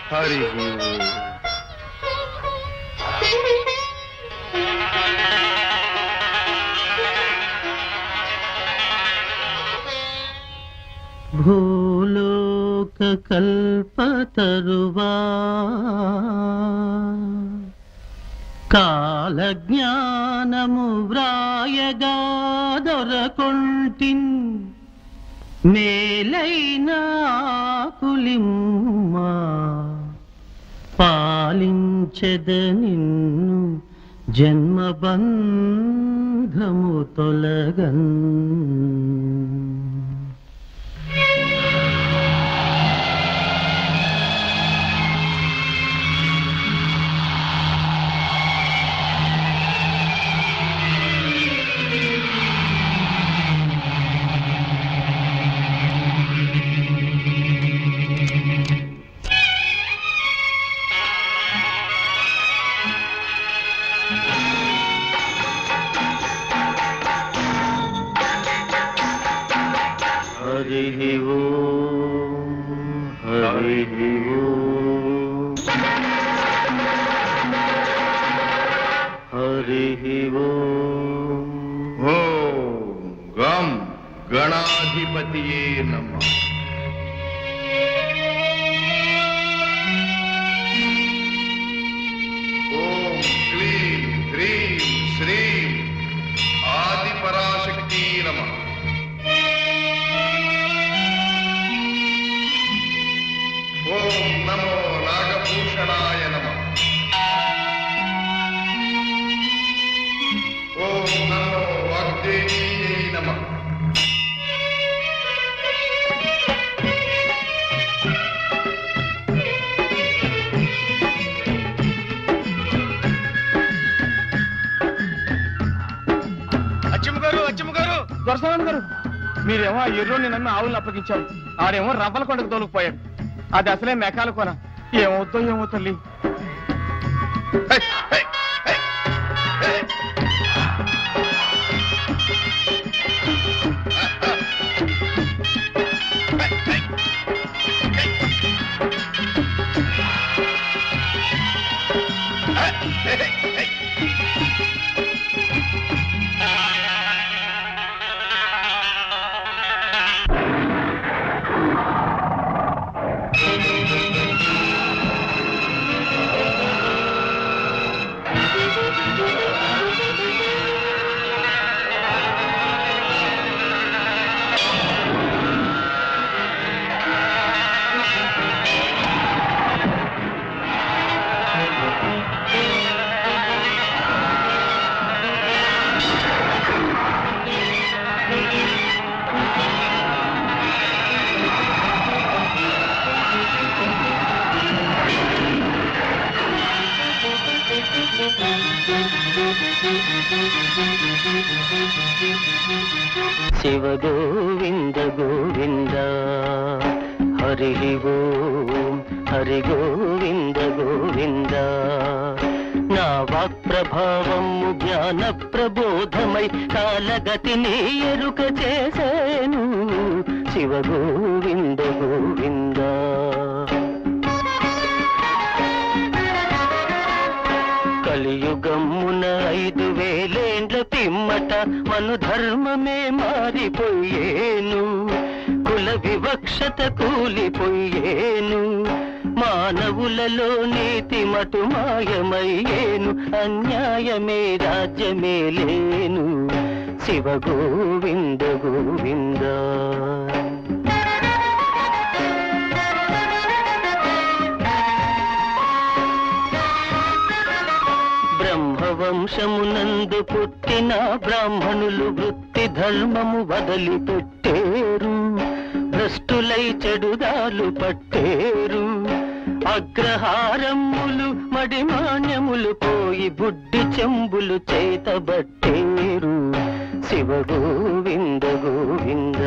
హరి భూలోక కల్పతరువా కాలజ్ఞానము వ్రాయగా దొరకొంటిన్ మేలైన కులిమ్మా పాలించెద నిన్ను జన్మబంధము తొలగన్. హరి ఓం హరి ఓం హరి ఓం. ఓం గం గణాధిపతియే నమః. ఓం క్లీం హ్రీం శ్రీం ఆదిపరాశక్తి నమః. ఓం నమో నాగభూషణాయ నమః. ఓం నమో వాగ్దేవీయై నమః. అచ్చమ్మ గారు దొరసాని గారు, మీరేమో ఆ ఎర్రోని నమ్మి ఆవులను అప్పగించారు. ఆడేమో రవ్వల కొండకు తోలుకుపోయాడు. అది అసలే మెకాల కొన. ఏమవుతో ఏమో తల్లి. హై, హై, హై, హై. శివ గోవింద గోవింద హరి ఓం హరి గోవింద గోవింద. నా వాక్ ప్రభావము జ్ఞాన ప్రబోధమై కాలగతిని ఎరుక చేసేను. శివ గోవింద గోవింద. కలియుగమున 5000 పిమ్మట మను ధర్మమే మారిపోయేను. కుల వివక్షత కూలిపోయేను. మానవులలో నీతి మటు మాయమయ్యేను. అన్యాయమే రాజ్యమే లేను. శివ గోవింద గోవింద. బ్రహ్మవంశమునందు పుట్టిన బ్రాహ్మణులు వృత్తి ధర్మము వదిలిపెట్టేరు. భ్రష్టులై చెడుదాలు పట్టేరు. అగ్రహారములు మడిమాన్యములు పోయి బుడ్డి చెంబులు చేతబట్టేరు. శివ గోవింద గోవింద.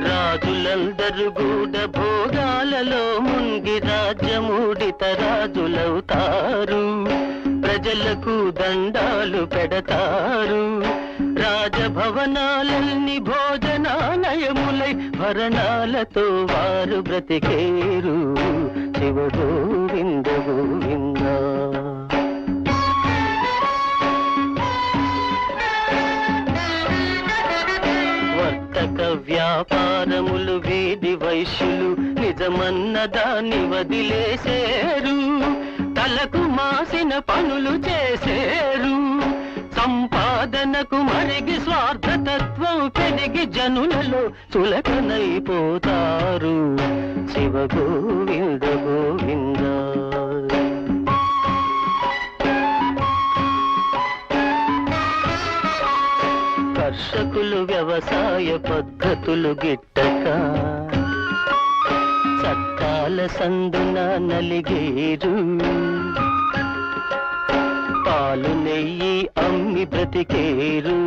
రాజులందరూ గూఢ భోగాలలో మునిగి రాజ్యమూడిత రాజులవుతారు. ప్రజలకు దండాలు పెడతారు. రాజభవనాలన్నీ భోజనాలయములై భరణాలతో వారు బ్రతికేరు శివ గోవింద గోవింద. వర్తక వ్యాపారములు వీధి వైశ్యులు నిజమన్న దాన్ని వదిలేసేరు, తలకు మాసిన పనులు చేసేరు. సంపాదనకు మరిగి స్వార్థతత్వం పెరిగి జనులలో చులకనైపోతారు శివ గోవింద గోవింద. కర్షకులు వ్యవసాయ పద్ధతులు గిట్టక చట్టాల సందున నలిగేరు, పాలు నెయ్యి అమ్మి బ్రతికేరు.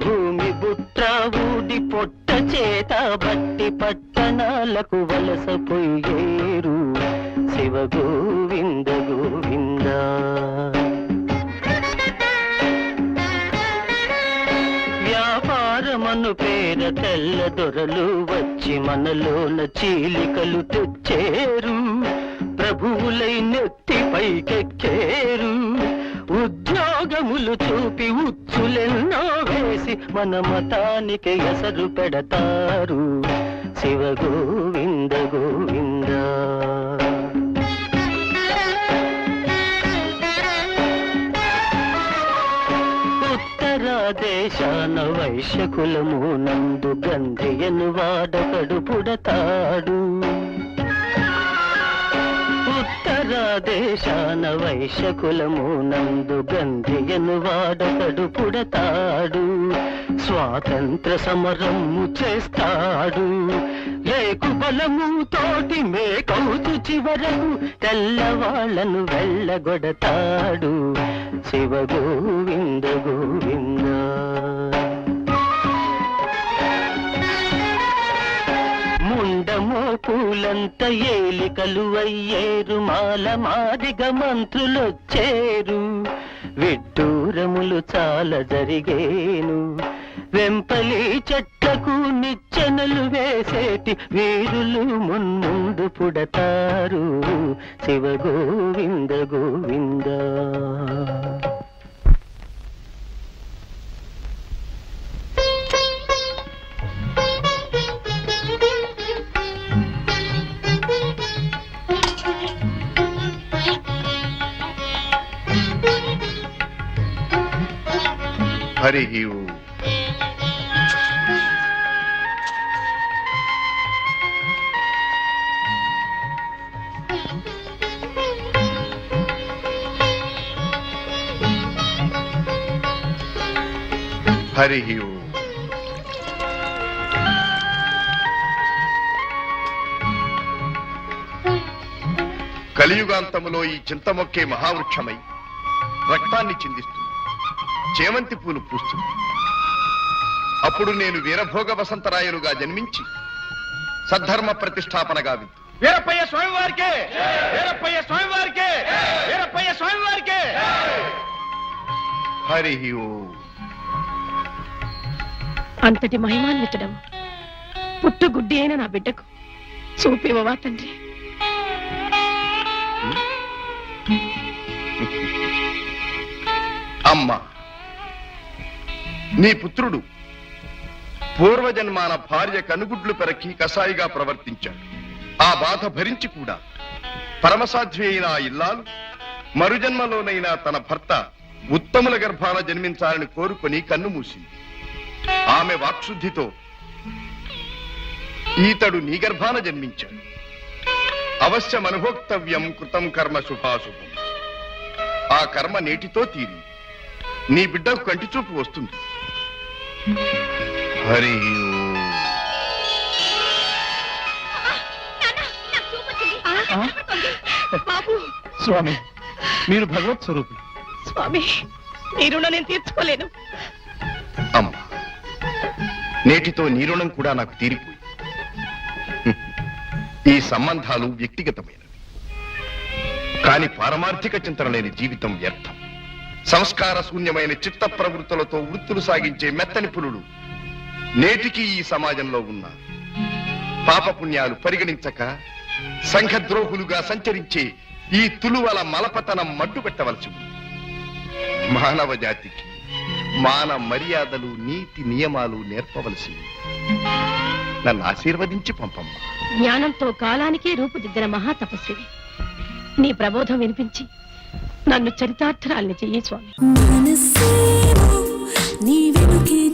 భూమి బుట్ట ఊడి పొట్ట చేత బట్టి పట్టణాలకు వలసపోయేరు శివ గోవింద గోవింద. వ్యాపారమను పేర తెల్ల దొరలు వచ్చి మనలోన చీలికలు తెచ్చేరు, ప్రభువులై నెత్తి పైకెక్కేరు. ఉద్యోగములు చూపి ఉచ్చులెన్నో వేసి మన మతానికి ఎసరు పెడతారు శివ గోవింద గోవింద. ఉత్తరాదేశాన వైశ్యకులము నందు గంధియను వాడకడు పుడతాడు. ఉత్తరాదేశాన వైశ్యకులము నందు గంధియను వాడకడు పుడతాడు. స్వాతంత్ర సమరము చేస్తాడు, లేకు బలము తోటి మేకౌతు చివరకు తెల్లవాళ్లను వెళ్ళగొడతాడు శివ గోవింద గోవింద. ముండమో పూలంత ఏలికలు అయ్యేరు, మాల మాదిగ మంత్రులొచ్చేరు. విడ్డూరములు చాలా జరిగేను, వెంపలి చెట్లకు నిచ్చెనలు వేసేటి వీరులు మున్ముందు పుడతారు శివ గోవింద గోవింద. హరి ఓం. హరి ఓం. కలియుగాంతములో ఈ చింతమొక్కే మహావృక్షమై రక్తాన్ని చిందిస్తుంది, చేమంతి పూలు పూస్తుంది. అప్పుడు నేను వీరభోగ వసంతరాయలుగా జన్మించి సద్ధర్మ ప్రతిష్టాపనగా విందు. వీరప్పయ్య స్వామి వారికే, వీరప్పయ్య స్వామి వారికే, వీరప్పయ్య స్వామి వారికే. హరి ఓం. అంతటి మహిమాన్వితుడం పుట్టుగుడ్డి అయిన నా బిడ్డకు చూపివవా తండ్రి. అమ్మా, నీ పుత్రుడు పూర్వజన్మాన భార్య కనుగుడ్లు పెరకి కసాయిగా ప్రవర్తించాడు. ఆ బాధ భరించి కూడా పరమసాధ్వి అయిన ఆ ఇల్లాలు మరుజన్మలోనైనా తన భర్త ఉత్తముల గర్భాన జన్మించాలని కోరుకొని కన్ను మూసింది. ఆమె వాక్శుద్ధితో ఈతడు నీ గర్భాన జన్మించాడు. అవశ్యం అనుభోక్తవ్యం కృతం కర్మ శుభాశుభం. ఆ కర్మ నేటితో తీరి నీ బిడ్డకు కంటి చూపు వస్తుంది. హరి బాబు స్వామి, మీరు భగవత్ స్వరూపులు. స్వామి, మీ రుణం నేను తీర్చుకోలేను. అమ్మా, నేటితో నీ రుణం కూడా నాకు తీరిపోయి. ఈ సంబంధాలు వ్యక్తిగతమైనవి, కాని పారమార్థిక చింతన లేని జీవితం వ్యర్థం. సంస్కార శూన్యమైన చిత్త ప్రవృత్తులతో వృత్తులు సాగించే మెత్తని పులులు నేటికి ఈ సమాజంలో ఉన్నారు. పాపపుణ్యాలు పరిగణించక సంఘద్రోహులుగా సంచరించే ఈ తులువల మలపతనం మట్టుపెట్టవలసి ఉంది. మానవ జాతికి మాన మర్యాదలు నీతి నియమాలు నేర్పవలసి ఉంది. నన్ను ఆశీర్వదించి పంపమ్మా. జ్ఞానంతో కాలానికే రూపుదిద్దిన మహాతపస్వివి. నీ ప్రబోధం వినిపించి నన్ను చరితార్థరాల్ని చెయ్యి స్వామి. మనసేమో నీ వెనుకే